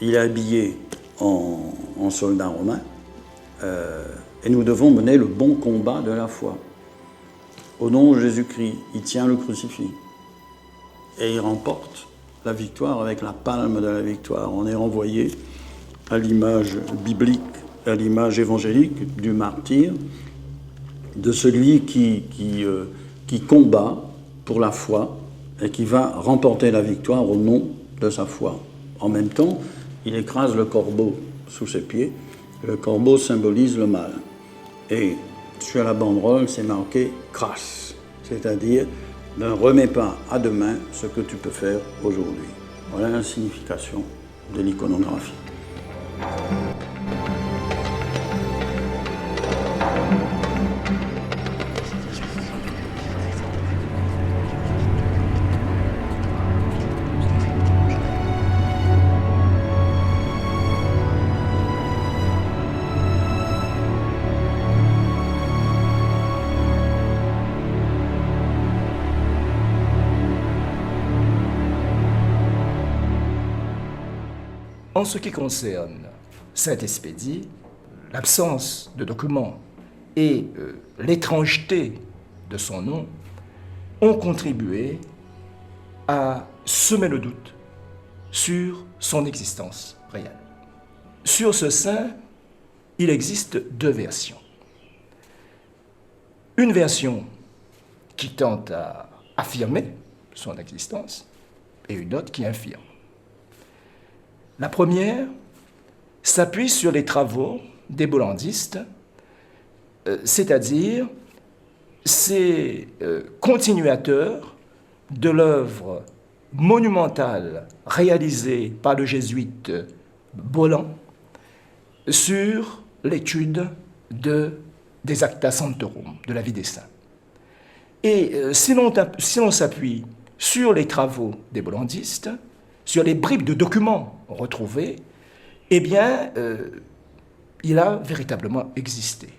il est habillé en soldat romain, et nous devons mener le bon combat de la foi. Au nom de Jésus-Christ, il tient le crucifix, et il remporte la victoire avec la palme de la victoire. On est renvoyé à l'image biblique, à l'image évangélique du martyr, de celui qui combat pour la foi et qui va remporter la victoire au nom de sa foi. En même temps, il écrase le corbeau sous ses pieds. Le corbeau symbolise le mal. Et sur la banderole, c'est marqué « crasse », c'est-à-dire « ne remets pas à demain ce que tu peux faire aujourd'hui ». Voilà la signification de l'iconographie. En ce qui concerne Saint-Expédie, l'absence de documents et l'étrangeté de son nom ont contribué à semer le doute sur son existence réelle. Sur ce saint, il existe deux versions. Une version qui tente à affirmer son existence et une autre qui infirme. La première s'appuie sur les travaux des bollandistes, c'est-à-dire ces continuateurs de l'œuvre monumentale réalisée par le jésuite Bolland sur l'étude des Acta Sanctorum, de la vie des saints. Et si l'on s'appuie sur les travaux des bollandistes, sur les bribes de documents retrouvés, eh bien, il a véritablement existé.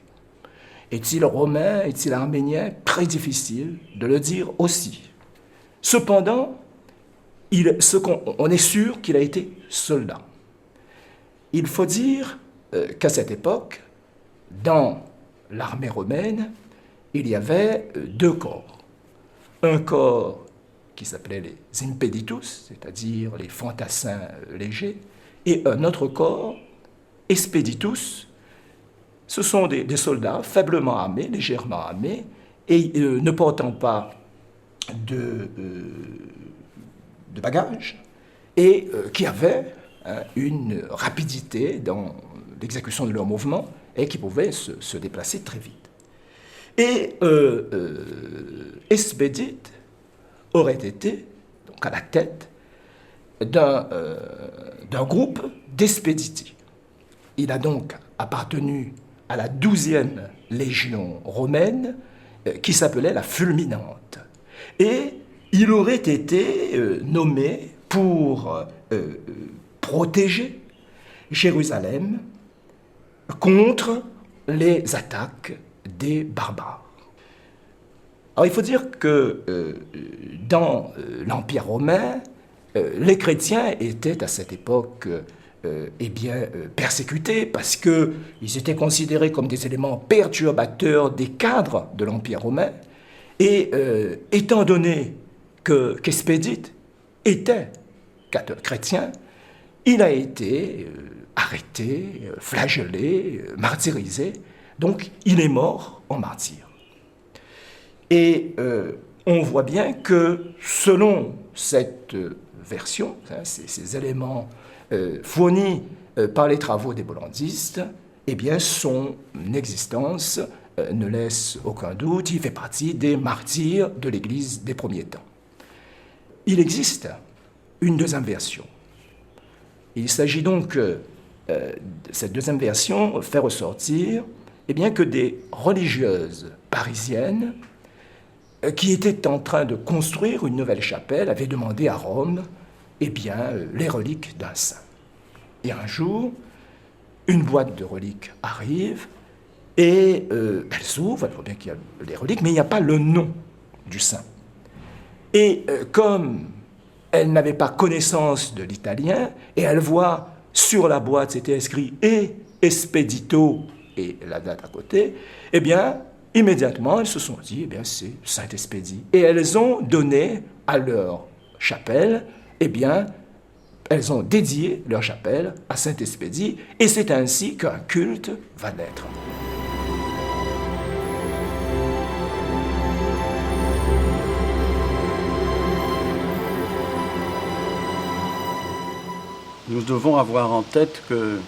Est-il romain, est-il arménien? Très difficile de le dire aussi. Cependant, on est sûr qu'il a été soldat. Il faut dire qu'à cette époque, dans l'armée romaine, il y avait deux corps. Un corps qui s'appelait les impeditus, c'est-à-dire les fantassins légers, et un autre corps, expeditus. Ce sont des soldats faiblement armés, légèrement armés, et ne portant pas de bagages, et qui avaient une rapidité dans l'exécution de leurs mouvements, et qui pouvaient se déplacer très vite. Et Expedite aurait été donc à la tête d'un groupe d'expéditi. Il a donc appartenu à la 12e légion romaine qui s'appelait la Fulminante. Et il aurait été nommé pour protéger Jérusalem contre les attaques des barbares. Alors il faut dire que dans l'Empire romain, les chrétiens étaient à cette époque persécutés parce qu'ils étaient considérés comme des éléments perturbateurs des cadres de l'Empire romain. Et étant donné qu'Expédite était chrétien, il a été arrêté, flagellé, martyrisé. Donc il est mort en martyr. Et on voit bien que selon cette version, ces éléments fournis par les travaux des bollandistes, eh bien son existence ne laisse aucun doute, il fait partie des martyrs de l'Église des premiers temps. Il existe une deuxième version. Il s'agit donc, cette deuxième version fait ressortir eh bien, que des religieuses parisiennes qui étaient en train de construire une nouvelle chapelle avaient demandé à Rome eh bien, les reliques d'un saint. Et un jour, une boîte de reliques arrive et elle s'ouvre, elle voit bien qu'il y a les reliques, mais il n'y a pas le nom du saint. Et comme elle n'avait pas connaissance de l'italien, et elle voit sur la boîte c'était inscrit et Expedito et la date à côté, eh bien, immédiatement, elles se sont dit, eh bien, c'est Saint-Expédie. Et elles ont donné à leur chapelle, eh bien, elles ont dédié leur chapelle à Saint-Expédie, et c'est ainsi qu'un culte va naître. Nous devons avoir en tête que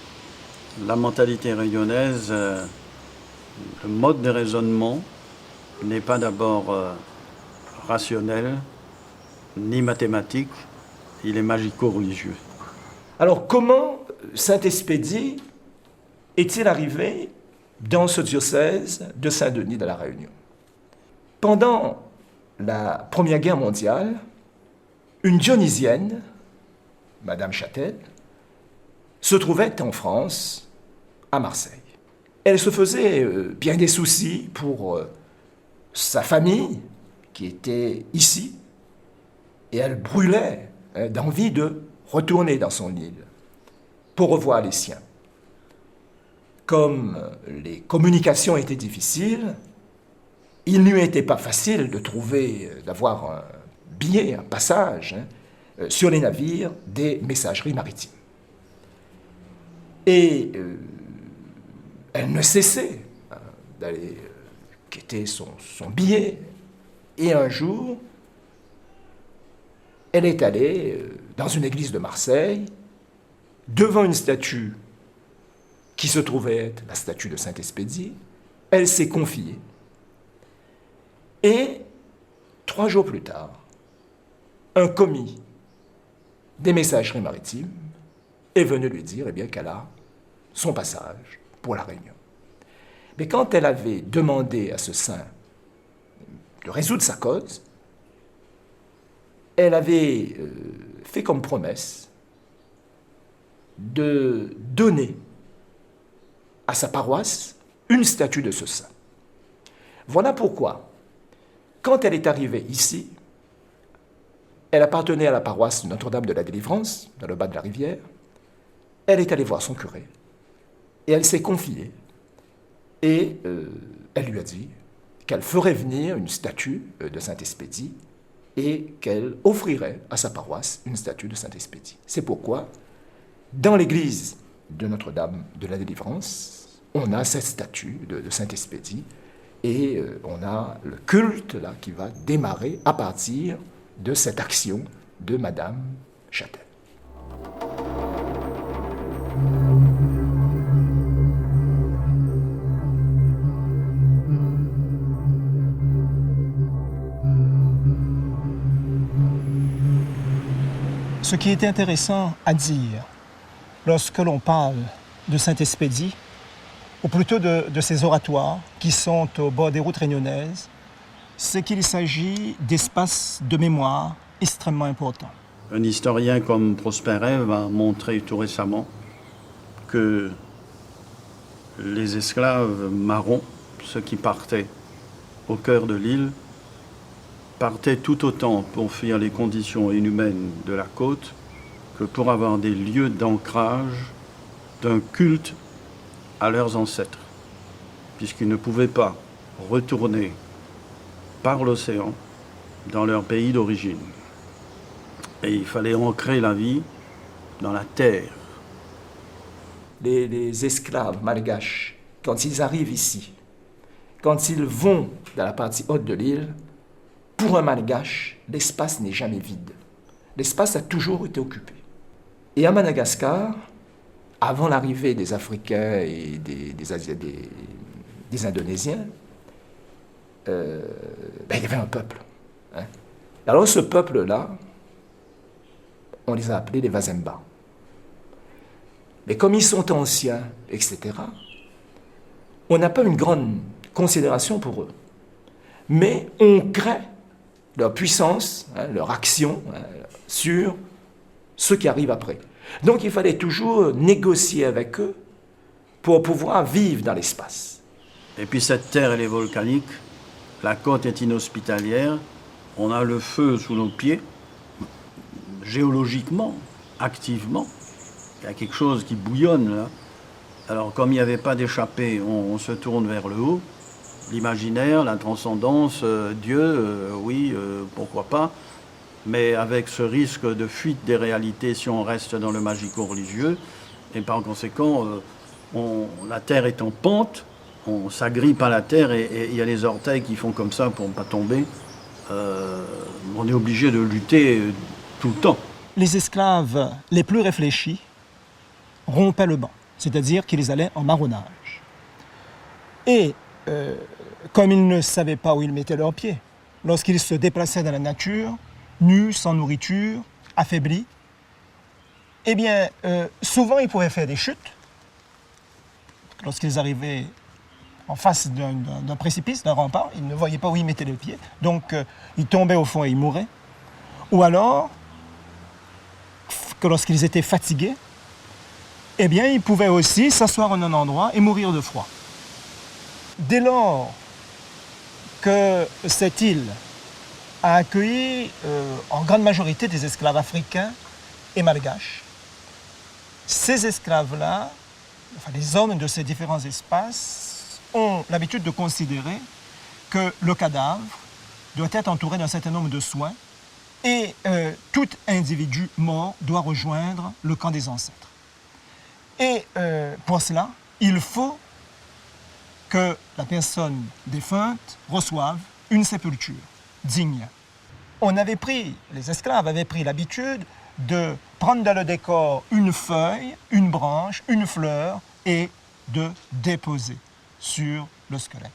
la mentalité rayonnaise, le mode de raisonnement n'est pas d'abord rationnel, ni mathématique, il est magico-religieux. Alors comment Saint-Expédie est-il arrivé dans ce diocèse de Saint-Denis de la Réunion? Pendant la Première Guerre mondiale, une dionysienne, Madame Châtel, se trouvait en France, à Marseille. Elle se faisait bien des soucis pour sa famille, qui était ici, et elle brûlait d'envie de retourner dans son île pour revoir les siens. Comme les communications étaient difficiles, il ne lui était pas facile de trouver, d'avoir un billet, un passage sur les navires des messageries maritimes. Et elle ne cessait d'aller quêter son billet. Et un jour, elle est allée dans une église de Marseille, devant une statue qui se trouvait être la statue de Saint-Expédie. Elle s'est confiée. Et 3 jours plus tard, un commis des messageries maritimes est venu lui dire qu'elle a son passage pour la Réunion. Mais quand elle avait demandé à ce saint de résoudre sa cause, elle avait fait comme promesse de donner à sa paroisse une statue de ce saint. Voilà pourquoi, quand elle est arrivée ici, elle appartenait à la paroisse Notre-Dame de la Délivrance, dans le bas de la rivière. Elle est allée voir son curé et elle s'est confiée. Et elle lui a dit qu'elle ferait venir une statue de Saint-Expédie et qu'elle offrirait à sa paroisse une statue de Saint-Expédie. C'est pourquoi, dans l'église de Notre-Dame de la Délivrance, on a cette statue de Saint-Expédie et on a le culte là, qui va démarrer à partir de cette action de Madame Châtel. Ce qui est intéressant à dire lorsque l'on parle de Saint-Expédie, ou plutôt de ces oratoires qui sont au bord des routes réunionnaises, c'est qu'il s'agit d'espaces de mémoire extrêmement importants. Un historien comme Prosperet va montrer tout récemment que les esclaves marrons, ceux qui partaient au cœur de l'île, partaient tout autant pour fuir les conditions inhumaines de la côte que pour avoir des lieux d'ancrage d'un culte à leurs ancêtres, puisqu'ils ne pouvaient pas retourner par l'océan dans leur pays d'origine. Et il fallait ancrer la vie dans la terre. Les esclaves malgaches, quand ils arrivent ici, quand ils vont dans la partie haute de l'île, pour un malgache, l'espace n'est jamais vide. L'espace a toujours été occupé. Et à Madagascar, avant l'arrivée des Africains et des Indonésiens, il y avait un peuple. Alors ce peuple-là, on les a appelés les Wazemba. Mais comme ils sont anciens, etc., on n'a pas une grande considération pour eux. Mais on crée leur puissance, leur action sur ceux qui arrivent après. Donc il fallait toujours négocier avec eux pour pouvoir vivre dans l'espace. Et puis cette terre, elle est volcanique, la côte est inhospitalière, on a le feu sous nos pieds, géologiquement, activement, il y a quelque chose qui bouillonne là. Alors comme il n'y avait pas d'échappée, on se tourne vers le haut. L'imaginaire, la transcendance, Dieu, oui, pourquoi pas. Mais avec ce risque de fuite des réalités si on reste dans le magico-religieux. Et par conséquent, la terre est en pente, on s'agrippe à la terre et il y a les orteils qui font comme ça pour ne pas tomber. On est obligé de lutter tout le temps. Les esclaves les plus réfléchis rompaient le banc, c'est-à-dire qu'ils allaient en marronnage. Et comme ils ne savaient pas où ils mettaient leurs pieds, lorsqu'ils se déplaçaient dans la nature, nus, sans nourriture, affaiblis, eh bien, souvent ils pouvaient faire des chutes. Lorsqu'ils arrivaient en face d'un précipice, d'un rempart, ils ne voyaient pas où ils mettaient les pieds, donc ils tombaient au fond et ils mouraient. Ou alors, que lorsqu'ils étaient fatigués, eh bien, ils pouvaient aussi s'asseoir en un endroit et mourir de froid. Dès lors que cette île a accueilli en grande majorité des esclaves africains et malgaches, ces esclaves-là, enfin les hommes de ces différents espaces, ont l'habitude de considérer que le cadavre doit être entouré d'un certain nombre de soins et tout individu mort doit rejoindre le camp des ancêtres. Et pour cela, il faut que la personne défunte reçoive une sépulture digne. Les esclaves avaient pris l'habitude de prendre dans le décor une feuille, une branche, une fleur et de déposer sur le squelette.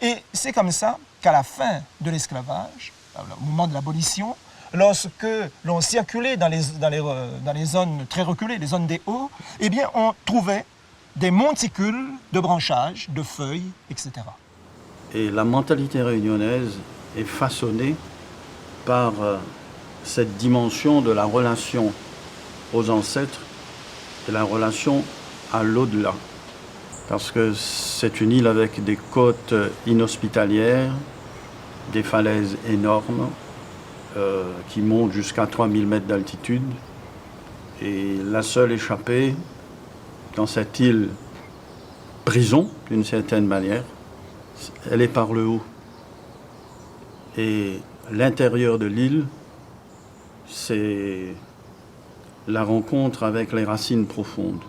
Et c'est comme ça qu'à la fin de l'esclavage, au moment de l'abolition, lorsque l'on circulait dans les zones très reculées, les zones des hauts, eh bien on trouvait des monticules de branchages, de feuilles, etc. Et la mentalité réunionnaise est façonnée par cette dimension de la relation aux ancêtres et la relation à l'au-delà. Parce que c'est une île avec des côtes inhospitalières, des falaises énormes qui montent jusqu'à 3000 mètres d'altitude. Et la seule échappée dans cette île prison, d'une certaine manière, elle est par le haut. Et l'intérieur de l'île, c'est la rencontre avec les racines profondes.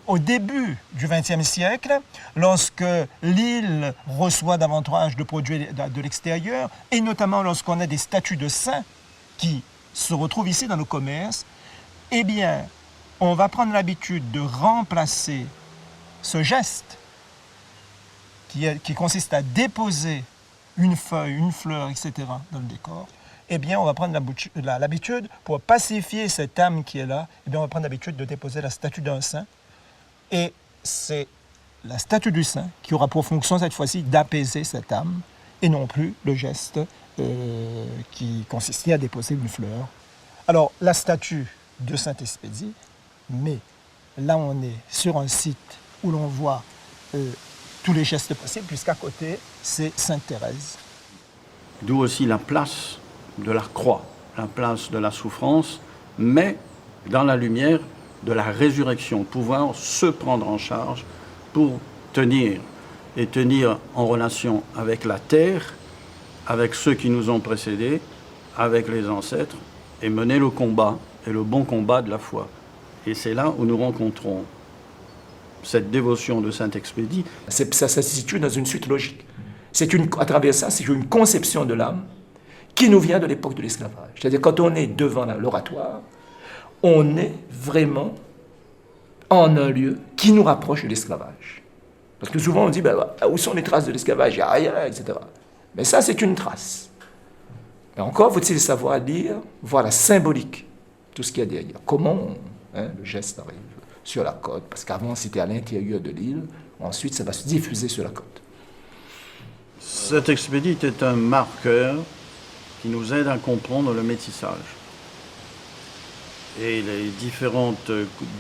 Au début du XXe siècle, lorsque l'île reçoit davantage de produits de l'extérieur, et notamment lorsqu'on a des statues de saints qui se retrouvent ici dans nos commerces, eh bien, on va prendre l'habitude de remplacer ce geste qui consiste à déposer une feuille, une fleur, etc. dans le décor. Eh bien, on va prendre l'habitude, pour pacifier cette âme qui est là, eh bien, on va prendre l'habitude de déposer la statue d'un saint. Et c'est la statue du saint qui aura pour fonction cette fois-ci d'apaiser cette âme et non plus le geste qui consistait à déposer une fleur. Alors, la statue de Saint-Expédie, mais là on est sur un site où l'on voit tous les gestes possibles, puisqu'à côté, c'est Sainte-Thérèse. D'où aussi la place de la croix, la place de la souffrance, mais dans la lumière de la résurrection, pouvoir se prendre en charge pour tenir en relation avec la terre, avec ceux qui nous ont précédés, avec les ancêtres, et mener le combat, et le bon combat de la foi. Et c'est là où nous rencontrons cette dévotion de Saint-Expédie. Ça se situe dans une suite logique. À travers ça, c'est une conception de l'âme qui nous vient de l'époque de l'esclavage. C'est-à-dire, quand on est devant l'oratoire, on est vraiment en un lieu qui nous rapproche de l'esclavage. Parce que souvent on dit, où sont les traces de l'esclavage? Il n'y a rien, etc. Mais ça, c'est une trace. Mais encore faut-il savoir lire, voir la symbolique, tout ce qu'il y a derrière. Comment le geste arrive sur la côte, parce qu'avant c'était à l'intérieur de l'île, ensuite ça va se diffuser sur la côte. Cette expédie est un marqueur qui nous aide à comprendre le métissage. Et les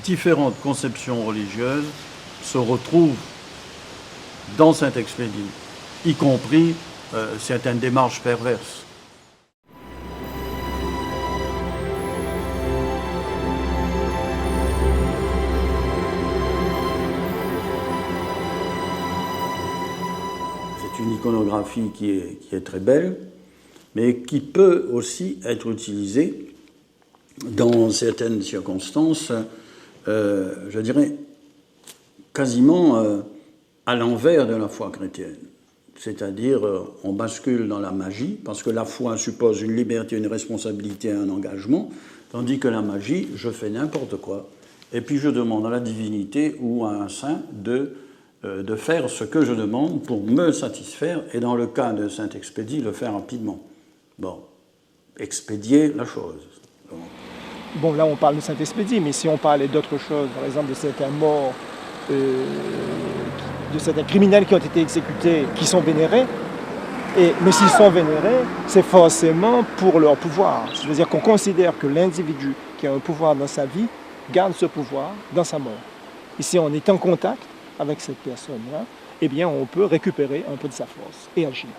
différentes conceptions religieuses se retrouvent dans cette expédie, y compris certaines démarches perverses. une iconographie qui est très belle, mais qui peut aussi être utilisée dans certaines circonstances, je dirais, quasiment à l'envers de la foi chrétienne. C'est-à-dire, on bascule dans la magie, parce que la foi suppose une liberté, une responsabilité, un engagement, tandis que la magie, je fais n'importe quoi, et puis je demande à la divinité ou à un saint de faire ce que je demande pour me satisfaire, et dans le cas de Saint-Expédie, le faire rapidement. Bon, expédier la chose. Donc, Bon, là, on parle de Saint-Expédie, mais si on parlait d'autres choses, par exemple de certains morts, de certains criminels qui ont été exécutés, qui sont vénérés, mais s'ils sont vénérés, c'est forcément pour leur pouvoir. C'est-à-dire qu'on considère que l'individu qui a un pouvoir dans sa vie garde ce pouvoir dans sa mort. Et si on est en contact avec cette personne-là, eh bien, on peut récupérer un peu de sa force et agir.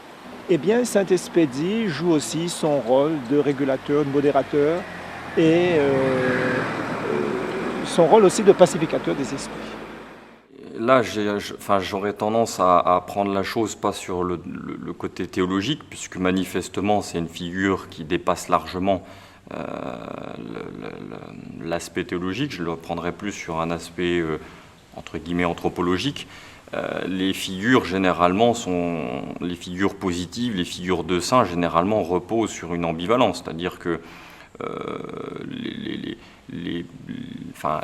Eh bien, Saint-Expédie joue aussi son rôle de régulateur, de modérateur, et son rôle aussi de pacificateur des esprits. Là, j'aurais tendance à prendre la chose pas sur le côté théologique, puisque manifestement c'est une figure qui dépasse largement l'aspect théologique. Je le prendrais plus sur un aspect entre guillemets anthropologique. Les figures généralement les figures positives, les figures de saints généralement reposent sur une ambivalence, c'est-à-dire que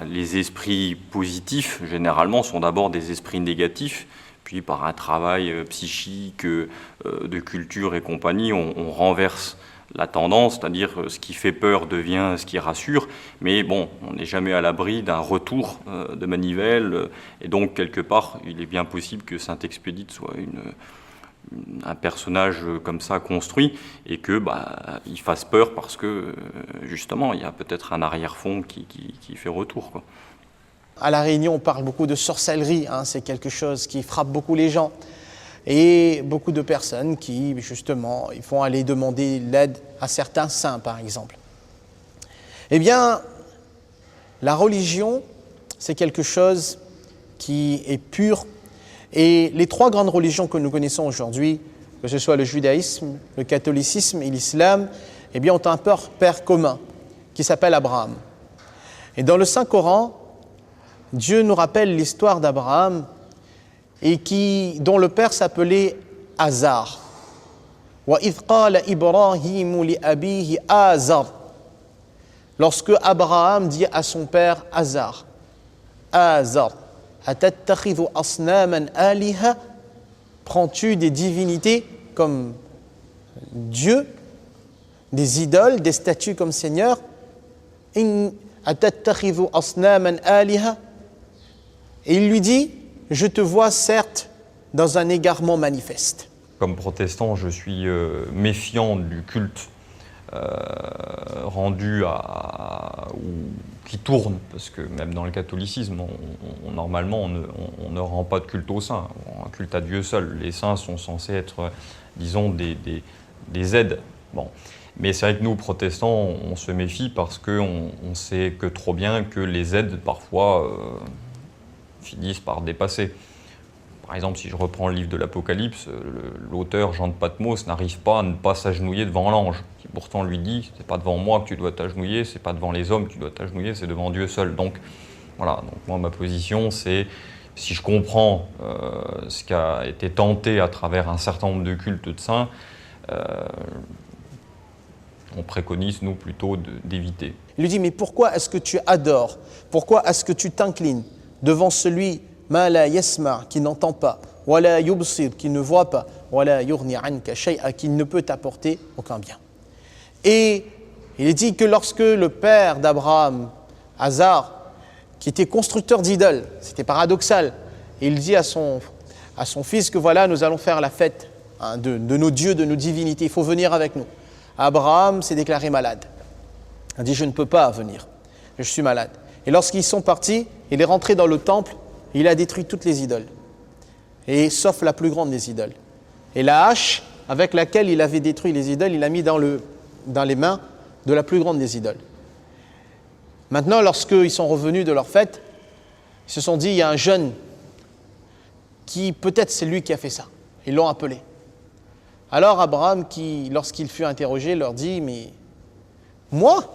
les esprits positifs, généralement, sont d'abord des esprits négatifs, puis par un travail psychique, de culture et compagnie, on renverse la tendance, c'est-à-dire ce qui fait peur devient ce qui rassure, mais bon, on n'est jamais à l'abri d'un retour de manivelle, et donc quelque part, il est bien possible que Saint-Expédite soit un personnage comme ça construit et que il fasse peur parce que justement il y a peut-être un arrière-fond qui fait retour, quoi. À La Réunion, on parle beaucoup de sorcellerie, c'est quelque chose qui frappe beaucoup les gens et beaucoup de personnes qui justement ils vont aller demander l'aide à certains saints par exemple. Eh bien, la religion, c'est quelque chose qui est pur. Et les trois grandes religions que nous connaissons aujourd'hui, que ce soit le judaïsme, le catholicisme et l'islam, eh bien, ont un père commun qui s'appelle Abraham. Et dans le Saint-Coran, Dieu nous rappelle l'histoire d'Abraham et dont le père s'appelait Azar. وَإِذْ قَالَ إِبْرَاهِيمُ لِأَبِيهِ آزَرَ. Lorsque Abraham dit à son père Azar, Azar, أَتَتَّخِذُ أَصْنَامًا آلِهَةً. Prends-tu des divinités comme Dieu, des idoles, des statues comme Seigneur? أَتَتَّخِذُ أَصْنَامًا آلِهَةً. Et il lui dit, je te vois certes dans un égarement manifeste. Comme protestant, je suis méfiant du culte rendu qui tourne, parce que même dans le catholicisme, normalement, on ne rend pas de culte aux saints, un culte à Dieu seul. Les saints sont censés être, disons, des aides. Bon. Mais c'est vrai que nous, protestants, on se méfie parce qu'on sait que trop bien que les aides, parfois, finissent par dépasser. Par exemple, si je reprends le livre de l'Apocalypse, l'auteur Jean de Patmos n'arrive pas à ne pas s'agenouiller devant l'ange, qui pourtant lui dit « c'est pas devant moi que tu dois t'agenouiller, c'est pas devant les hommes que tu dois t'agenouiller, c'est devant Dieu seul ». Donc voilà, donc moi ma position c'est, si je comprends ce qui a été tenté à travers un certain nombre de cultes de saints, on préconise nous plutôt d'éviter. Il lui dit « mais pourquoi est-ce que tu adores? Pourquoi est-ce que tu t'inclines devant celui ma la yasma, qui n'entend pas, wala yubsir, qui ne voit pas, wala yughni anka shay'a, qui ne peut t'apporter aucun bien ». Et il est dit que lorsque le père d'Abraham, Azar, qui était constructeur d'idoles, c'était paradoxal, il dit à son fils que voilà, nous allons faire la fête de nos dieux, de nos divinités, il faut venir avec nous. Abraham s'est déclaré malade. Il a dit, je ne peux pas venir, je suis malade. Et lorsqu'ils sont partis, il est rentré dans le temple, il a détruit toutes les idoles, et sauf la plus grande des idoles. Et la hache avec laquelle il avait détruit les idoles, il l'a mis dans les mains de la plus grande des idoles. Maintenant, lorsqu'ils sont revenus de leur fête, ils se sont dit, il y a un jeune qui, peut-être c'est lui qui a fait ça. Ils l'ont appelé. Alors Abraham, lorsqu'il fut interrogé, leur dit, mais moi?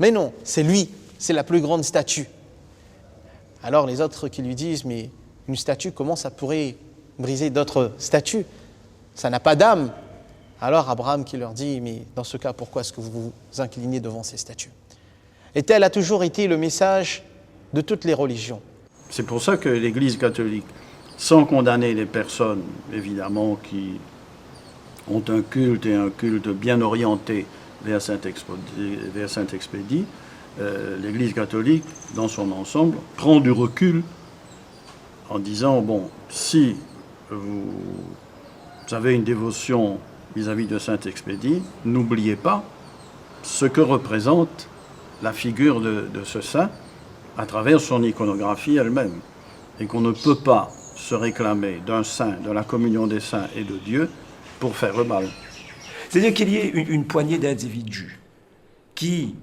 Mais non, c'est lui, c'est la plus grande statue. Alors les autres qui lui disent, mais une statue, comment ça pourrait briser d'autres statues? Ça n'a pas d'âme. Alors Abraham qui leur dit, mais dans ce cas, pourquoi est-ce que vous vous inclinez devant ces statues? Et tel a toujours été le message de toutes les religions. C'est pour ça que l'Église catholique, sans condamner les personnes, évidemment, qui ont un culte bien orienté vers Saint-Expédie, l'Église catholique, dans son ensemble, prend du recul en disant, bon, si vous avez une dévotion vis-à-vis de Saint-Expédie, n'oubliez pas ce que représente la figure de ce saint à travers son iconographie elle-même, et qu'on ne peut pas se réclamer d'un saint, de la communion des saints et de Dieu pour faire le mal. C'est-à-dire qu'il y ait une poignée d'individus qui,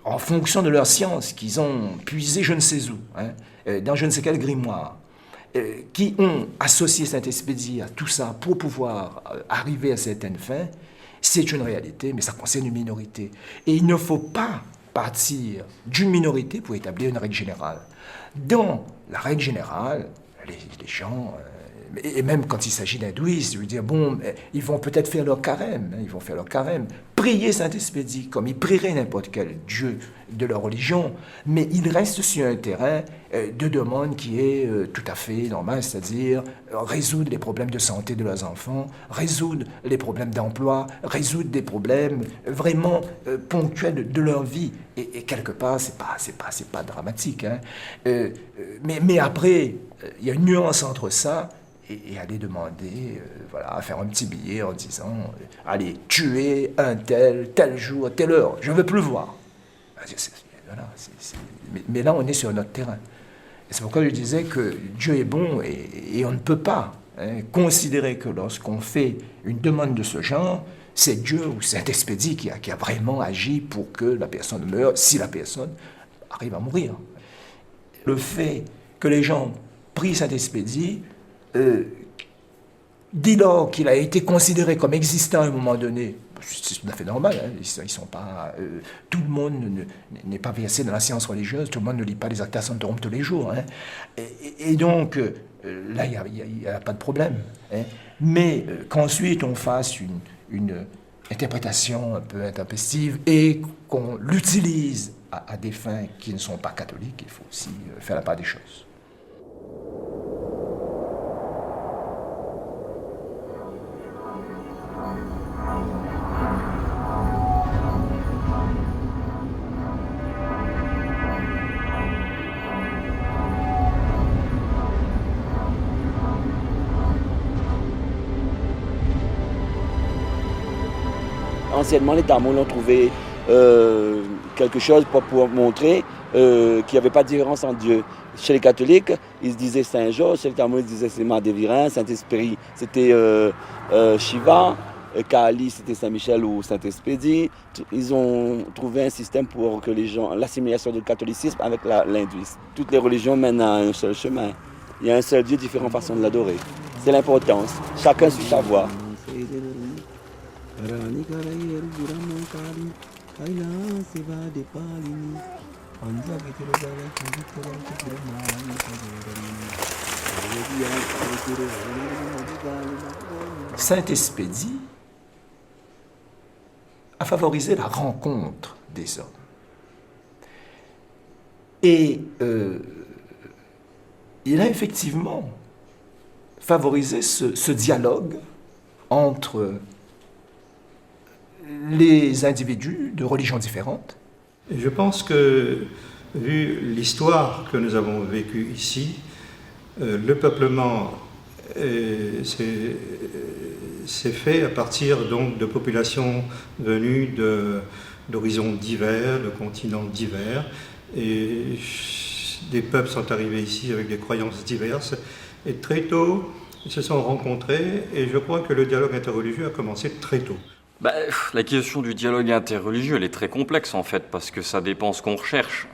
en fonction de leur science, qu'ils ont puisé je ne sais où, dans je ne sais quel grimoire, qui ont associé Saint-Expédie à tout ça pour pouvoir arriver à certaines fins, c'est une réalité, mais ça concerne une minorité. Et il ne faut pas partir d'une minorité pour établir une règle générale. Dans la règle générale, les gens, et même quand il s'agit d'hindouistes, je veux dire, bon, ils vont peut-être faire leur carême, prier Saint-Expédie comme ils prieraient n'importe quel dieu de leur religion, mais ils restent sur un terrain de demande qui est tout à fait normal, c'est-à-dire résoudre les problèmes de santé de leurs enfants, résoudre les problèmes d'emploi, résoudre des problèmes vraiment ponctuels de leur vie. Et quelque part, c'est pas dramatique. Mais après, il y a une nuance entre ça et aller demander, faire un petit billet en disant, allez, tuer un tel jour, telle heure, je ne veux plus le voir. Mais là, on est sur notre terrain. Et c'est pourquoi je disais que Dieu est bon et on ne peut pas considérer que lorsqu'on fait une demande de ce genre, c'est Dieu ou Saint-Expédie qui a vraiment agi pour que la personne meure, si la personne arrive à mourir. Le fait que les gens prient Saint-Expédie, dès lors qu'il a été considéré comme existant à un moment donné, c'est tout à fait normal, ils sont pas, tout le monde n'est pas versé dans la science religieuse, tout le monde ne lit pas les Acta Sanctorum tous les jours. Et donc, là, il n'y a pas de problème. Mais qu'ensuite on fasse une interprétation un peu intempestive et qu'on l'utilise à des fins qui ne sont pas catholiques, il faut aussi faire la part des choses. Anciennement, les Tamours ont trouvé quelque chose pour montrer qu'il n'y avait pas de différence entre Dieu. Chez les catholiques, ils se disaient Saint-Georges, chez les Tamours, ils disaient c'est Madévirin, Saint-Esprit, c'était Shiva, Kali, c'était Saint-Michel ou Saint-Expédie. Ils ont trouvé un système pour que les gens, l'assimilation du catholicisme avec l'hindouisme. Toutes les religions mènent à un seul chemin. Il y a un seul Dieu, différentes façons de l'adorer. C'est l'importance. Chacun suit sa voie. Saint-Expédie a favorisé la rencontre des hommes. Et il a effectivement favorisé ce dialogue entre les individus de religions différentes. Et je pense que, vu l'histoire que nous avons vécue ici, le peuplement s'est fait à partir donc de populations venues d'horizons divers, de continents divers, et des peuples sont arrivés ici avec des croyances diverses, et très tôt, ils se sont rencontrés, et je crois que le dialogue interreligieux a commencé très tôt. La question du dialogue interreligieux, elle est très complexe en fait, parce que ça dépend ce qu'on recherche.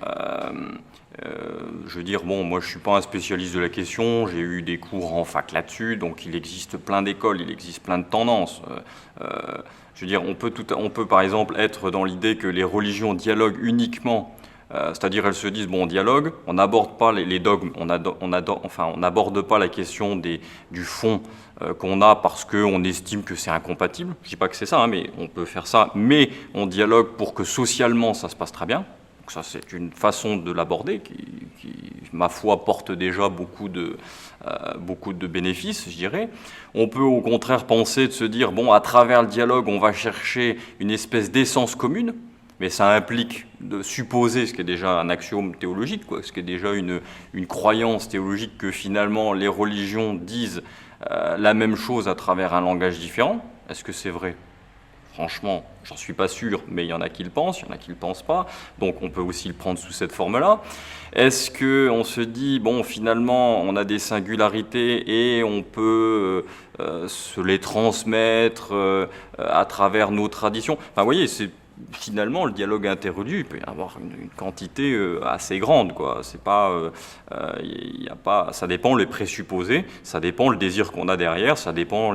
Je veux dire, bon, moi je ne suis pas un spécialiste de la question, j'ai eu des cours en fac là-dessus, donc il existe plein d'écoles, il existe plein de tendances. Je veux dire, on peut par exemple être dans l'idée que les religions dialoguent uniquement, c'est-à-dire elles se disent, bon, on dialogue, on n'aborde pas les dogmes, on n'aborde pas la question du fond qu'on a parce qu'on estime que c'est incompatible. Je ne dis pas que c'est ça, hein, mais on peut faire ça, mais on dialogue pour que socialement ça se passe très bien. Donc ça, c'est une façon de l'aborder qui, ma foi, porte déjà beaucoup de bénéfices, je dirais. On peut au contraire penser de se dire, bon, à travers le dialogue, on va chercher une espèce d'essence commune, mais ça implique de supposer, ce qui est déjà un axiome théologique, quoi, ce qui est déjà une croyance théologique que finalement les religions disent la même chose à travers un langage différent. Est-ce que c'est vrai ? Franchement, j'en suis pas sûr, mais il y en a qui le pensent, il y en a qui le pensent pas. Donc on peut aussi le prendre sous cette forme-là. Est-ce qu'on se dit, bon, finalement, on a des singularités et on peut se les transmettre à travers nos traditions. Enfin, vous voyez, finalement, le dialogue interreligieux, il peut y avoir une quantité assez grande, quoi. C'est pas, y a pas, ça dépend les présupposés, ça dépend le désir qu'on a derrière, ça dépend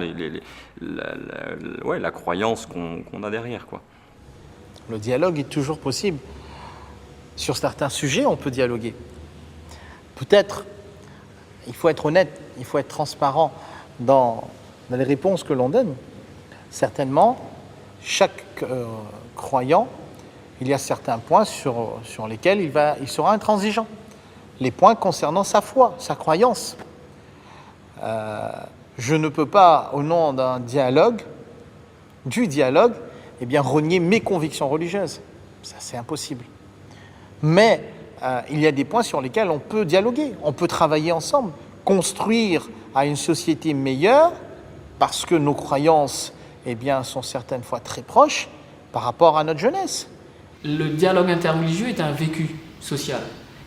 la croyance qu'on a derrière, quoi. Le dialogue est toujours possible. Sur certains sujets, on peut dialoguer. Peut-être, il faut être honnête, il faut être transparent dans les réponses que l'on donne. Certainement, chaque croyant, il y a certains points sur lesquels il sera intransigeant. Les points concernant sa foi, sa croyance. Je ne peux pas, au nom du dialogue, eh bien, renier mes convictions religieuses. Ça, c'est impossible. Mais il y a des points sur lesquels on peut dialoguer, on peut travailler ensemble, construire à une société meilleure, parce que nos croyances, eh bien, sont certaines fois très proches par rapport à notre jeunesse. Le dialogue interreligieux est un vécu social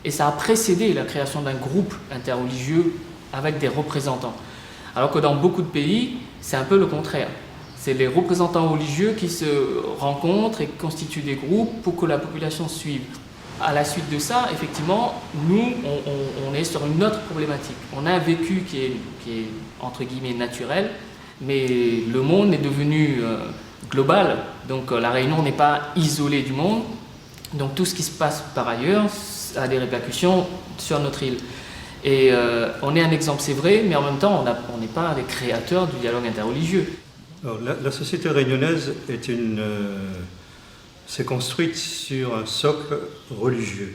et ça a précédé la création d'un groupe interreligieux avec des représentants. Alors que dans beaucoup de pays, c'est un peu le contraire. C'est les représentants religieux qui se rencontrent et constituent des groupes pour que la population suive. À la suite de ça, effectivement, nous, on est sur une autre problématique. On a un vécu qui est entre guillemets naturel, mais le monde est devenu global, donc la Réunion n'est pas isolée du monde, donc tout ce qui se passe par ailleurs a des répercussions sur notre île. Et on est un exemple, c'est vrai, mais en même temps, on n'est pas les créateurs du dialogue interreligieux. Alors, la société réunionnaise s'est construite sur un socle religieux.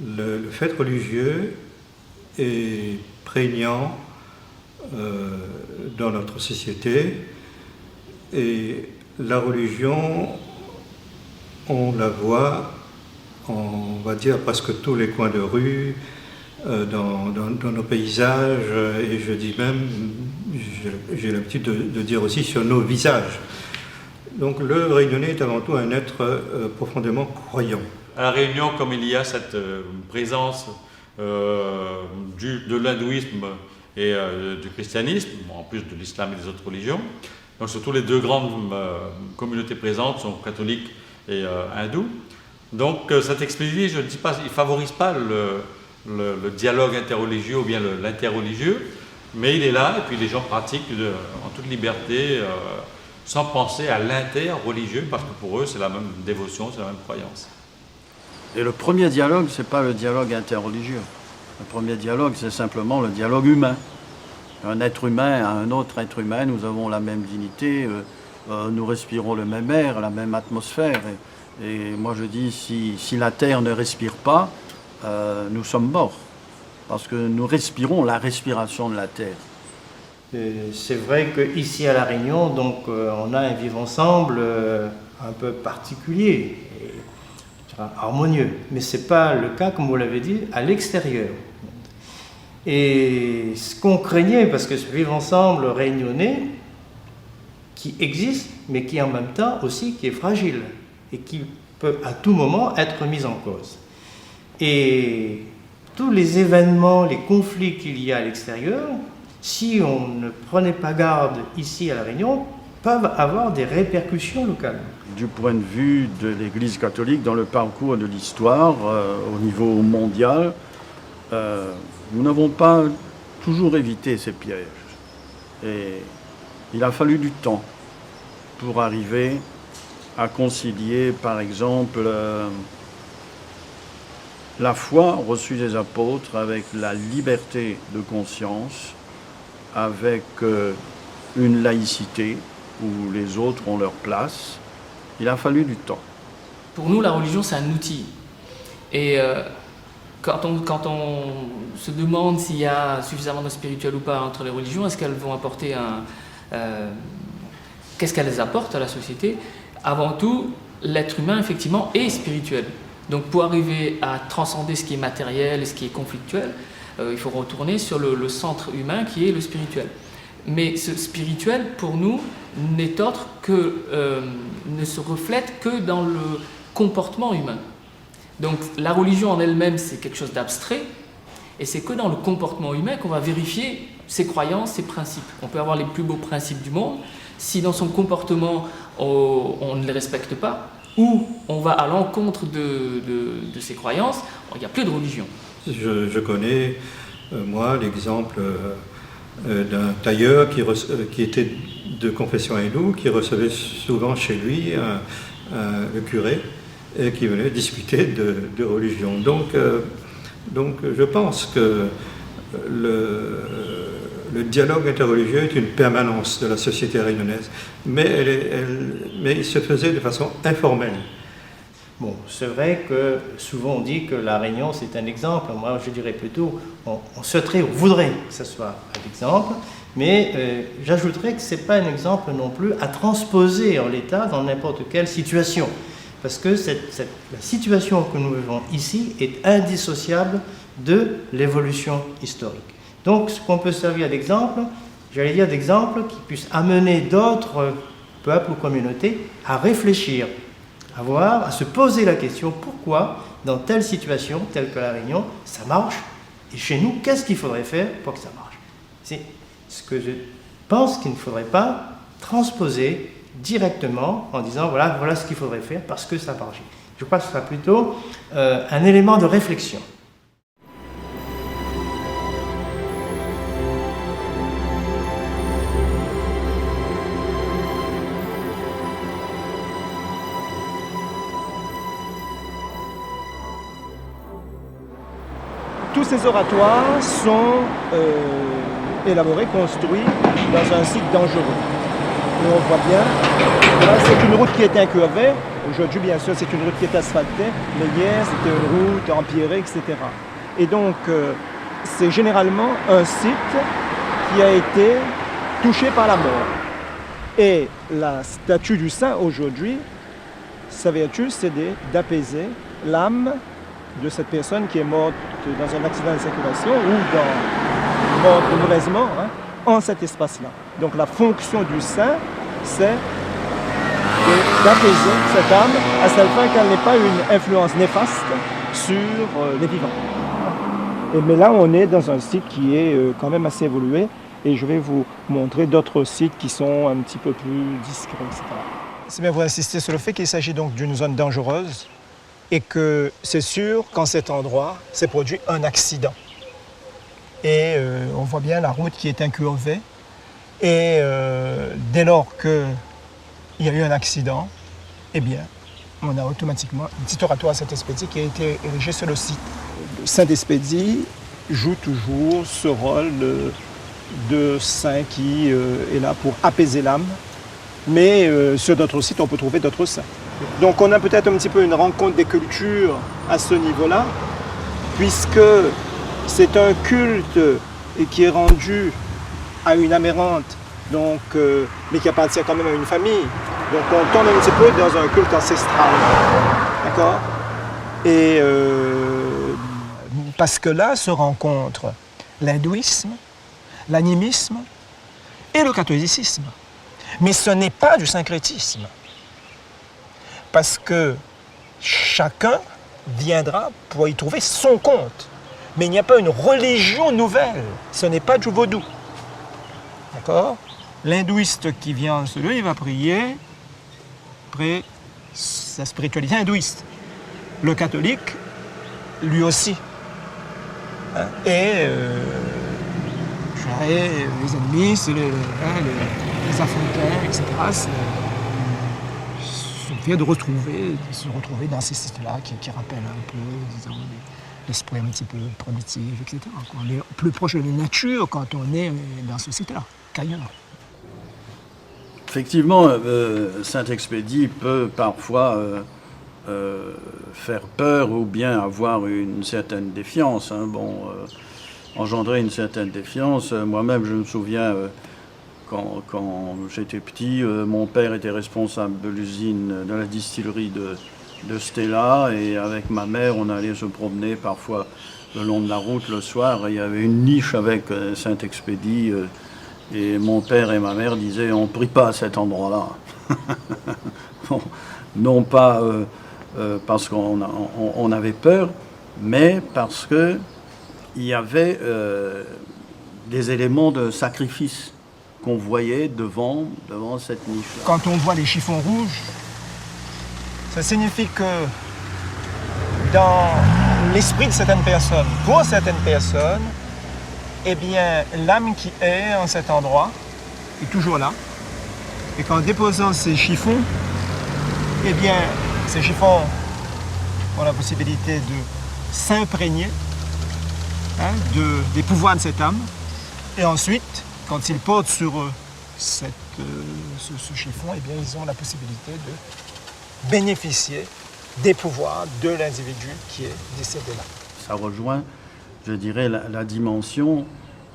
Le fait religieux est prégnant dans notre société et la religion, on la voit, on va dire, presque tous les coins de rue, dans nos paysages, et je dis même, j'ai l'habitude de dire aussi sur nos visages. Donc le Réunionnais est avant tout un être profondément croyant. À La Réunion, comme il y a cette présence de l'hindouisme et du christianisme, en plus de l'islam et des autres religions, donc surtout les deux grandes communautés présentes sont catholiques et hindous. Donc cet expédié, je ne dis pas, il ne favorise pas le dialogue interreligieux ou bien l'interreligieux, mais il est là et puis les gens pratiquent en toute liberté, sans penser à l'interreligieux, parce que pour eux c'est la même dévotion, c'est la même croyance. Et le premier dialogue, ce n'est pas le dialogue interreligieux. Le premier dialogue, c'est simplement le dialogue humain. Un être humain à un autre être humain, nous avons la même dignité, nous respirons le même air, la même atmosphère. Et moi je dis, si la Terre ne respire pas, nous sommes morts. Parce que nous respirons la respiration de la Terre. C'est vrai qu'ici à La Réunion, donc, on a un vivre ensemble un peu particulier, et harmonieux. Mais ce n'est pas le cas, comme vous l'avez dit, à l'extérieur. Et ce qu'on craignait, parce que ce vivre ensemble réunionnais, qui existe, mais qui en même temps aussi qui est fragile, et qui peut à tout moment être mis en cause. Et tous les événements, les conflits qu'il y a à l'extérieur, si on ne prenait pas garde ici à La Réunion, peuvent avoir des répercussions locales. du point de vue de l'Église catholique dans le parcours de l'histoire au niveau mondial, nous n'avons pas toujours évité ces pièges. Et il a fallu du temps pour arriver à concilier, par exemple, la foi reçue des apôtres avec la liberté de conscience, avec une laïcité où les autres ont leur place. Il a fallu du temps. Pour nous, la religion, c'est un outil. Et quand on se demande s'il y a suffisamment de spirituel ou pas entre les religions, est-ce qu'elles vont apporter qu'est-ce qu'elles apportent à la société? Avant tout, l'être humain, effectivement, est spirituel. Donc pour arriver à transcender ce qui est matériel et ce qui est conflictuel, il faut retourner sur le centre humain qui est le spirituel. Mais ce spirituel, pour nous, n'est autre que, ne se reflète que dans le comportement humain. Donc la religion en elle-même, c'est quelque chose d'abstrait, et c'est que dans le comportement humain qu'on va vérifier ses croyances, ses principes. On peut avoir les plus beaux principes du monde, si dans son comportement on ne les respecte pas, ou on va à l'encontre de ses croyances, il n'y a plus de religion. Je connais, moi, l'exemple d'un tailleur qui était de confession hindoue, qui recevait souvent chez lui le curé, et qui venait discuter de religion. Donc je pense que le dialogue interreligieux est une permanence de la société réunionnaise, mais il se faisait de façon informelle. Bon, c'est vrai que souvent on dit que la Réunion c'est un exemple. Moi je dirais plutôt, on souhaiterait, on voudrait que ce soit un exemple, mais j'ajouterais que ce n'est pas un exemple non plus à transposer en l'état dans n'importe quelle situation. Parce que la situation que nous vivons ici est indissociable de l'évolution historique. Donc, ce qu'on peut servir d'exemple, j'allais dire d'exemple qui puisse amener d'autres peuples ou communautés à réfléchir, à se poser la question pourquoi, dans telle situation, telle que la Réunion, ça marche, et chez nous, qu'est-ce qu'il faudrait faire pour que ça marche? C'est ce que je pense qu'il ne faudrait pas transposer directement en disant voilà ce qu'il faudrait faire parce que ça marche. Je crois que ce sera plutôt un élément de réflexion. Tous ces oratoires sont élaborés, construits dans un site dangereux. Et on voit bien, là c'est une route qui est incurvée. Aujourd'hui, bien sûr, c'est une route qui est asphaltée, mais hier c'était une route empierrée, etc. Et donc, c'est généralement un site qui a été touché par la mort. Et la statue du saint aujourd'hui, sa vertu, c'est d'apaiser l'âme de cette personne qui est morte dans un accident de circulation ou morte mauvaisement, en cet espace-là. Donc la fonction du saint, c'est d'apaiser cette âme à cette fin qu'elle n'ait pas une influence néfaste sur les vivants. Mais là, on est dans un site qui est quand même assez évolué et je vais vous montrer d'autres sites qui sont un petit peu plus discrets, etc. C'est bien, vous insistez sur le fait qu'il s'agit donc d'une zone dangereuse et que c'est sûr qu'en cet endroit s'est produit un accident. Et on voit bien la route qui est incurvée. Et dès lors qu'il y a eu un accident, eh bien, on a automatiquement un petit oratoire à Saint-Expédie qui a été érigé sur le site. Saint-Expédie joue toujours ce rôle de saint qui est là pour apaiser l'âme. Mais sur d'autres sites, on peut trouver d'autres saints. Donc on a peut-être un petit peu une rencontre des cultures à ce niveau-là, puisque c'est un culte qui est rendu à une âme errante, donc, mais qui appartient quand même à une famille. Donc on tombe un petit peu dans un culte ancestral. D'accord? Et parce que là se rencontrent l'hindouisme, l'animisme et le catholicisme. Mais ce n'est pas du syncrétisme. Parce que chacun viendra pour y trouver son compte. Mais il n'y a pas une religion nouvelle. Ce n'est pas du vaudou. D'accord? L'hindouiste qui vient en ce lieu, il va prier près sa spiritualité hindouiste. Le catholique, lui aussi. Hein? Et je dirais, les ennemis, c'est les Africains, etc. On vient de se retrouver dans ces sites-là qui rappellent un peu, disons, l'esprit un petit peu primitif, etc. On est plus proche de la nature quand on est dans ce site-là qu'ailleurs. Effectivement, Saint-Expédie peut parfois faire peur ou bien avoir une certaine défiance. Hein. Engendrer une certaine défiance. Moi-même, je me souviens, quand j'étais petit, mon père était responsable de l'usine, de la distillerie de Stella, et avec ma mère, on allait se promener parfois le long de la route le soir, et il y avait une niche avec Saint-Expédie, et mon père et ma mère disaient « on ne prie pas à cet endroit-là ». Bon, non pas parce qu'on avait peur, mais parce qu'il y avait des éléments de sacrifice qu'on voyait devant cette niche. Quand on voit les chiffons rouges, ça signifie que dans l'esprit de certaines personnes, pour certaines personnes, eh bien, l'âme qui est en cet endroit est toujours là. Et qu'en déposant ces chiffons, eh bien, ces chiffons ont la possibilité de s'imprégner des pouvoirs de cette âme. Et ensuite, quand ils portent sur eux ce chiffon, eh bien, ils ont la possibilité de bénéficier des pouvoirs de l'individu qui est décédé là. Ça rejoint, je dirais, la dimension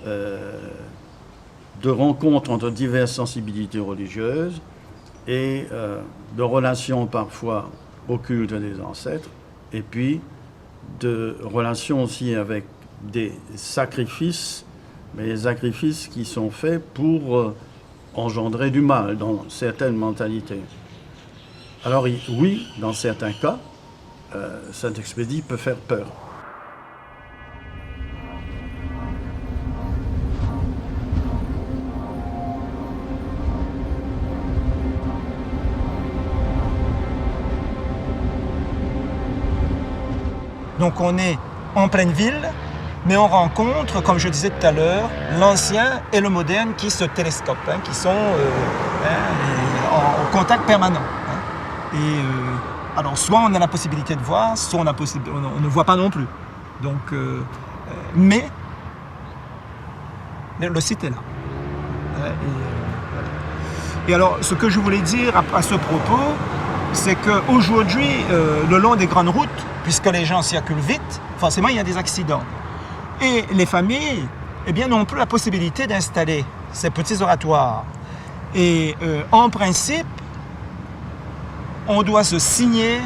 de rencontre entre diverses sensibilités religieuses et de relations parfois occultes des ancêtres, et puis de relations aussi avec des sacrifices, mais les sacrifices qui sont faits pour engendrer du mal dans certaines mentalités. Alors oui, dans certains cas, Saint-Expédie peut faire peur. Donc on est en pleine ville, mais on rencontre, comme je disais tout à l'heure, l'ancien et le moderne qui se télescopent, qui sont en contact permanent. Et alors soit on a la possibilité de voir, soit on ne voit pas non plus. Donc, mais le site est là. Et alors, ce que je voulais dire à ce propos, c'est qu'aujourd'hui, le long des grandes routes, puisque les gens circulent vite, forcément il y a des accidents. Et les familles, eh bien, n'ont plus la possibilité d'installer ces petits oratoires. Et en principe, on doit se signer,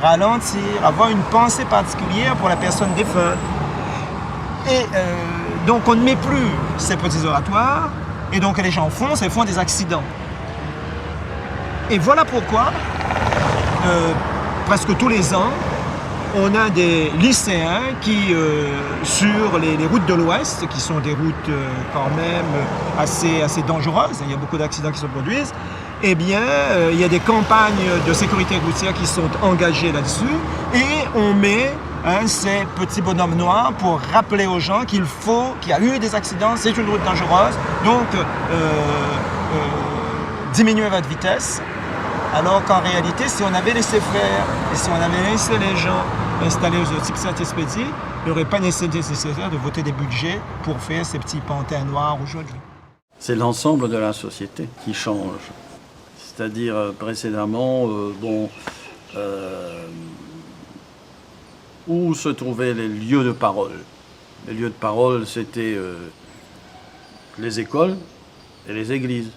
ralentir, avoir une pensée particulière pour la personne défunte. Et donc on ne met plus ces petits oratoires, et donc les gens font des accidents. Et voilà pourquoi, presque tous les ans, on a des lycéens qui, sur les routes de l'Ouest, qui sont des routes quand même assez dangereuses, il y a beaucoup d'accidents qui se produisent, eh bien, il y a des campagnes de sécurité routière qui sont engagées là-dessus, et on met ces petits bonhommes noirs pour rappeler aux gens qu'il y a eu des accidents, c'est une route dangereuse, donc diminuez votre vitesse. Alors qu'en réalité, si on avait laissé faire et si on avait laissé les gens installer au type Saint-Expédie, il n'y aurait pas nécessaire de voter des budgets pour faire ces petits pantins noirs aujourd'hui. C'est l'ensemble de la société qui change. C'est-à-dire, précédemment, où se trouvaient les lieux de parole? Les lieux de parole, c'était les écoles et les églises.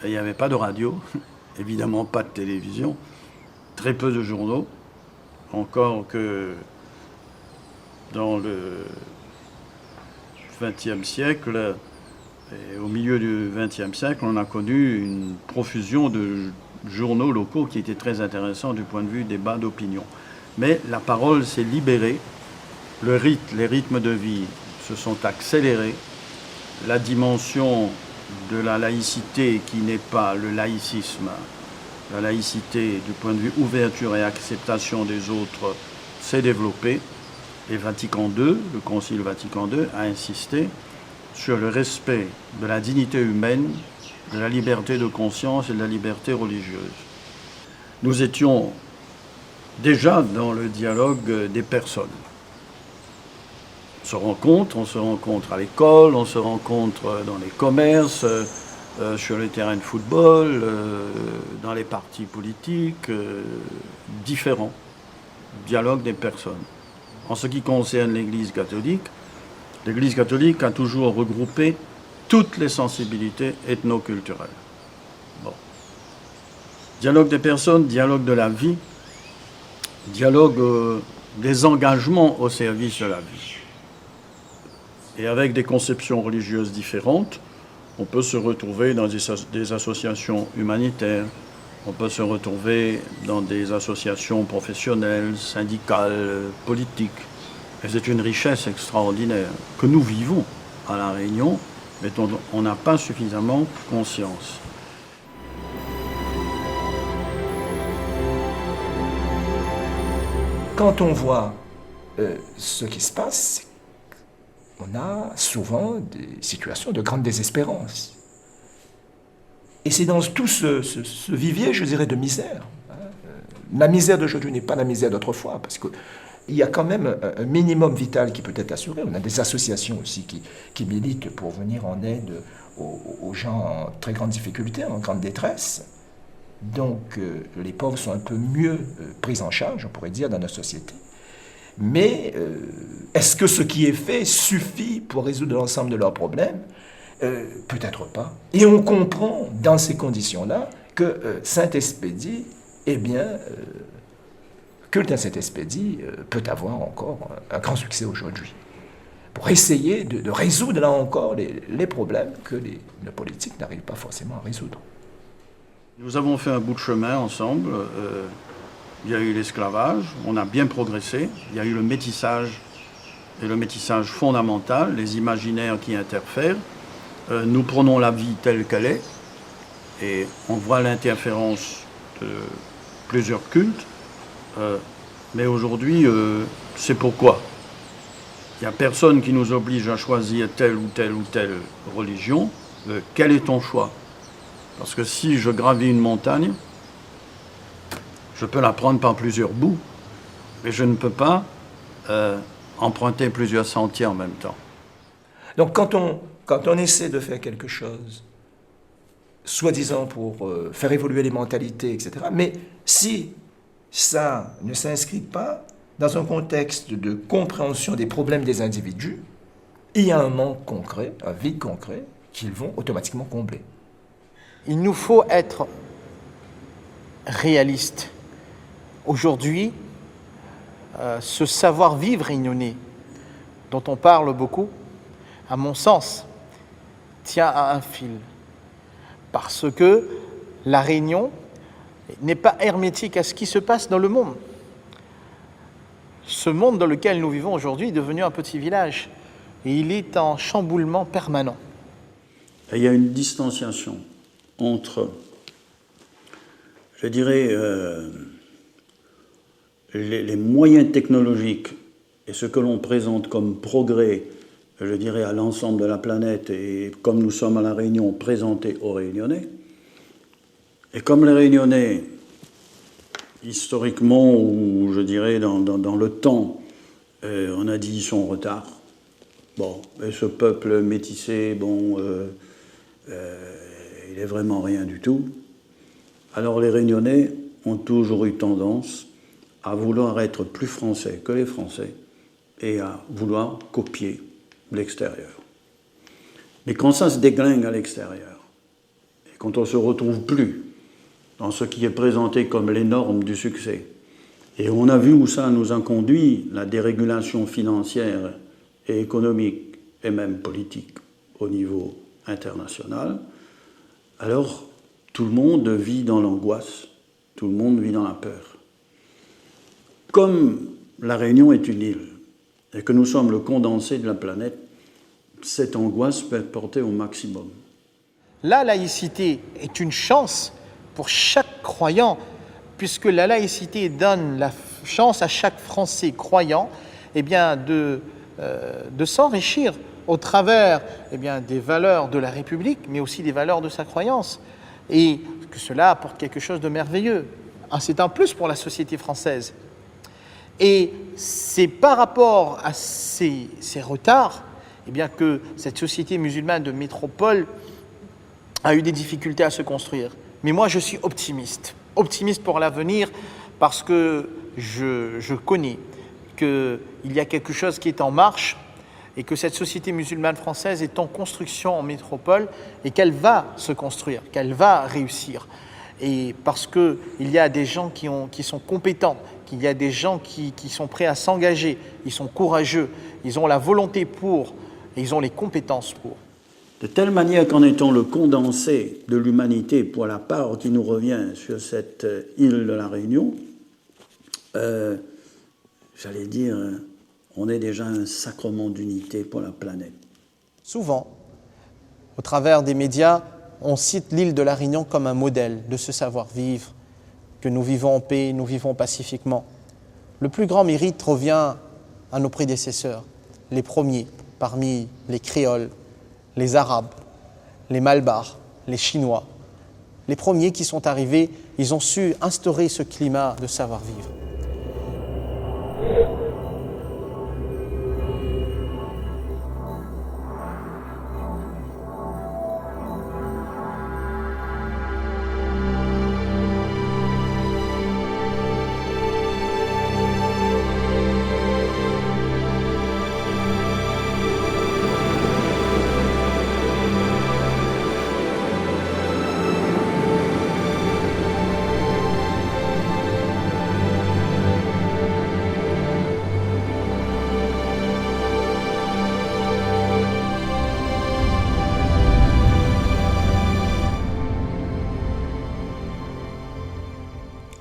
Et il n'y avait pas de radio. Évidemment pas de télévision, très peu de journaux, encore que dans le XXe siècle, et au milieu du XXe siècle, on a connu une profusion de journaux locaux qui étaient très intéressants du point de vue débat d'opinion. Mais la parole s'est libérée, les rythmes de vie se sont accélérés, la dimension de la laïcité qui n'est pas le laïcisme La laïcité, du point de vue ouverture et acceptation des autres, s'est développée. Et Vatican II, le Concile Vatican II, a insisté sur le respect de la dignité humaine, de la liberté de conscience et de la liberté religieuse. Nous étions déjà dans le dialogue des personnes. On se rencontre à l'école, on se rencontre dans les commerces, sur les terrains de football, dans les partis politiques, différents. Dialogue des personnes. En ce qui concerne l'Église catholique a toujours regroupé toutes les sensibilités ethno-culturelles. Bon. Dialogue des personnes, dialogue de la vie, dialogue des engagements au service de la vie. Et avec des conceptions religieuses différentes, on peut se retrouver dans des associations humanitaires, on peut se retrouver dans des associations professionnelles, syndicales, politiques. Et c'est une richesse extraordinaire que nous vivons à La Réunion, mais dont on n'a pas suffisamment conscience. Quand on voit ce qui se passe, on a souvent des situations de grande désespérance. Et c'est dans tout ce vivier, je dirais, de misère. La misère d'aujourd'hui n'est pas la misère d'autrefois, parce qu'il y a quand même un minimum vital qui peut être assuré. On a des associations aussi qui militent pour venir en aide aux gens en très grande difficulté, en grande détresse. Donc les pauvres sont un peu mieux pris en charge, on pourrait dire, dans notre société. Mais est-ce que ce qui est fait suffit pour résoudre l'ensemble de leurs problèmes ? Peut-être pas. Et on comprend dans ces conditions-là que Saint-Expédie, culte à Saint-Expédie peut avoir encore un grand succès aujourd'hui. Pour essayer de résoudre là encore les problèmes que les politiques n'arrivent pas forcément à résoudre. Nous avons fait un bout de chemin ensemble. Il y a eu l'esclavage, on a bien progressé. Il y a eu le métissage, et le métissage fondamental, les imaginaires qui interfèrent. Nous prenons la vie telle qu'elle est, et on voit l'interférence de plusieurs cultes. Mais aujourd'hui, c'est pourquoi. Il n'y a personne qui nous oblige à choisir telle ou telle religion. Quel est ton choix ? Parce que si je gravis une montagne, je peux la prendre par plusieurs bouts, mais je ne peux pas emprunter plusieurs sentiers en même temps. Donc quand on essaie de faire quelque chose, soi-disant pour faire évoluer les mentalités, etc., mais si ça ne s'inscrit pas dans un contexte de compréhension des problèmes des individus, il y a un manque concret, un vide concret, qu'ils vont automatiquement combler. Il nous faut être réalistes. Aujourd'hui, ce savoir-vivre réunionnais, dont on parle beaucoup, à mon sens, tient à un fil. Parce que la Réunion n'est pas hermétique à ce qui se passe dans le monde. Ce monde dans lequel nous vivons aujourd'hui est devenu un petit village et il est en chamboulement permanent. Et il y a une distanciation entre, je dirais, les moyens technologiques et ce que l'on présente comme progrès, je dirais, à l'ensemble de la planète, et comme nous sommes à La Réunion, présentés aux Réunionnais. Et comme les Réunionnais, historiquement, ou je dirais dans le temps, on a dit ils sont en retard. Bon, et ce peuple métissé, il est vraiment rien du tout. Alors les Réunionnais ont toujours eu tendance à vouloir être plus français que les Français et à vouloir copier l'extérieur. Mais quand ça se déglingue à l'extérieur, et quand on ne se retrouve plus dans ce qui est présenté comme les normes du succès, et on a vu où ça nous a conduit, la dérégulation financière et économique et même politique au niveau international, alors tout le monde vit dans l'angoisse, tout le monde vit dans la peur. Comme la Réunion est une île et que nous sommes le condensé de la planète, cette angoisse peut être portée au maximum. La laïcité est une chance pour chaque croyant, puisque la laïcité donne la chance à chaque Français croyant de s'enrichir au travers des valeurs de la République, mais aussi des valeurs de sa croyance. Et que cela apporte quelque chose de merveilleux. C'est un plus pour la société française. Et c'est par rapport à ces retards que cette société musulmane de métropole a eu des difficultés à se construire. Mais moi, je suis optimiste pour l'avenir, parce que je connais qu'il y a quelque chose qui est en marche et que cette société musulmane française est en construction en métropole et qu'elle va se construire, qu'elle va réussir. Et parce qu'il y a des gens qui sont compétents, qu'il y a des gens qui sont prêts à s'engager, ils sont courageux, ils ont la volonté pour, et ils ont les compétences pour. De telle manière qu'en étant le condensé de l'humanité pour la part qui nous revient sur cette île de la Réunion, j'allais dire, on est déjà un sacrement d'unité pour la planète. Souvent, au travers des médias, on cite l'île de la Réunion comme un modèle de ce savoir-vivre, que nous vivons en paix, nous vivons pacifiquement. Le plus grand mérite revient à nos prédécesseurs, les premiers parmi les créoles, les Arabes, les Malbars, les Chinois. Les premiers qui sont arrivés, ils ont su instaurer ce climat de savoir-vivre.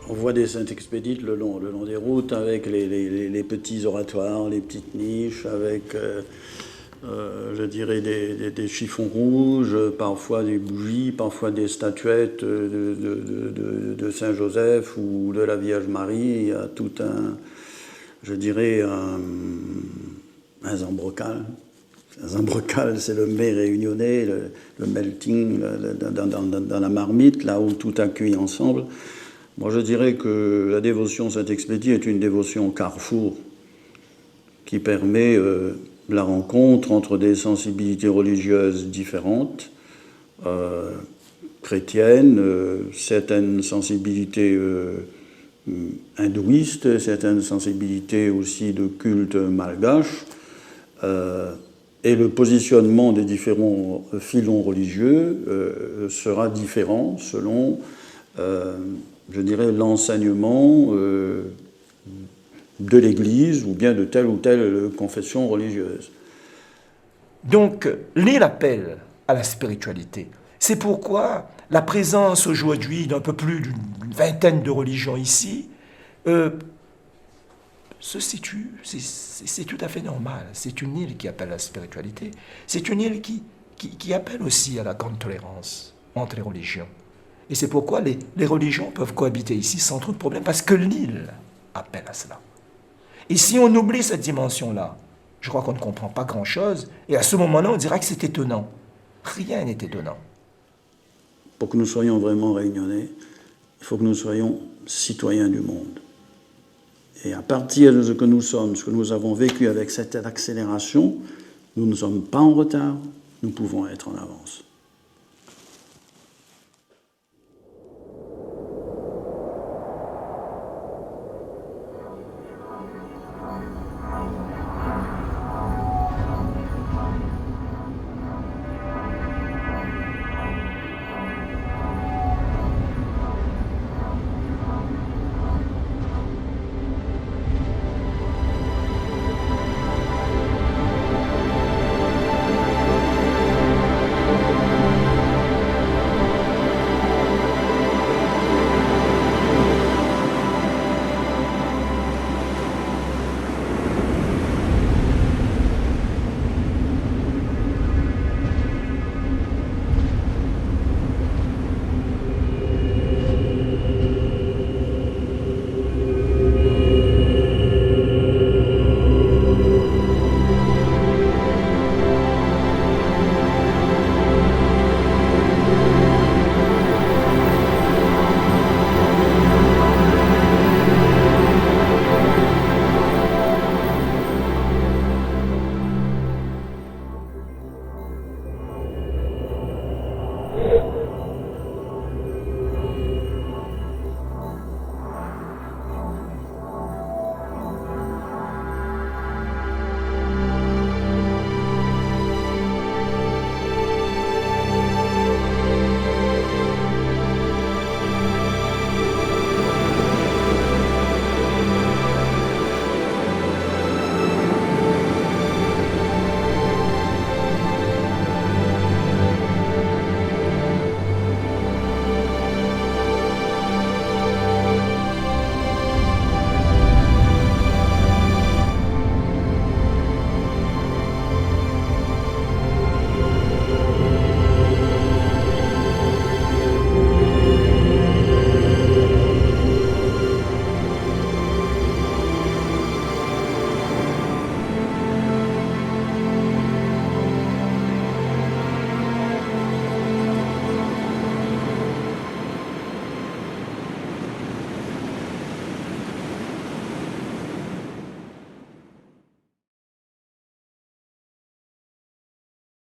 On voit des Saint-Expédites le long des routes avec les petits oratoires, les petites niches, avec, je dirais, des chiffons rouges, parfois des bougies, parfois des statuettes de Saint-Joseph ou de la Vierge Marie. Il y a tout je dirais, un zambrocal. Un zambrocal, c'est le mets réunionnais, le melting dans la marmite, là où tout a cuit ensemble. Moi, je dirais que la dévotion Saint-Expédie est une dévotion carrefour qui permet la rencontre entre des sensibilités religieuses différentes, chrétiennes, certaines sensibilités hindouistes, certaines sensibilités aussi de culte malgache, et le positionnement des différents filons religieux sera différent selon je dirais, l'enseignement de l'Église ou bien de telle ou telle confession religieuse. Donc, l'île appelle à la spiritualité. C'est pourquoi la présence aujourd'hui d'un peu plus d'une vingtaine de religions ici se situe, c'est tout à fait normal. C'est une île qui appelle à la spiritualité. C'est une île qui appelle aussi à la grande tolérance entre les religions. Et c'est pourquoi les religions peuvent cohabiter ici sans trop de problèmes, parce que l'île appelle à cela. Et si on oublie cette dimension-là, je crois qu'on ne comprend pas grand-chose, et à ce moment-là, on dira que c'est étonnant. Rien n'est étonnant. Pour que nous soyons vraiment réunionnais, il faut que nous soyons citoyens du monde. Et à partir de ce que nous sommes, ce que nous avons vécu avec cette accélération, nous ne sommes pas en retard, nous pouvons être en avance.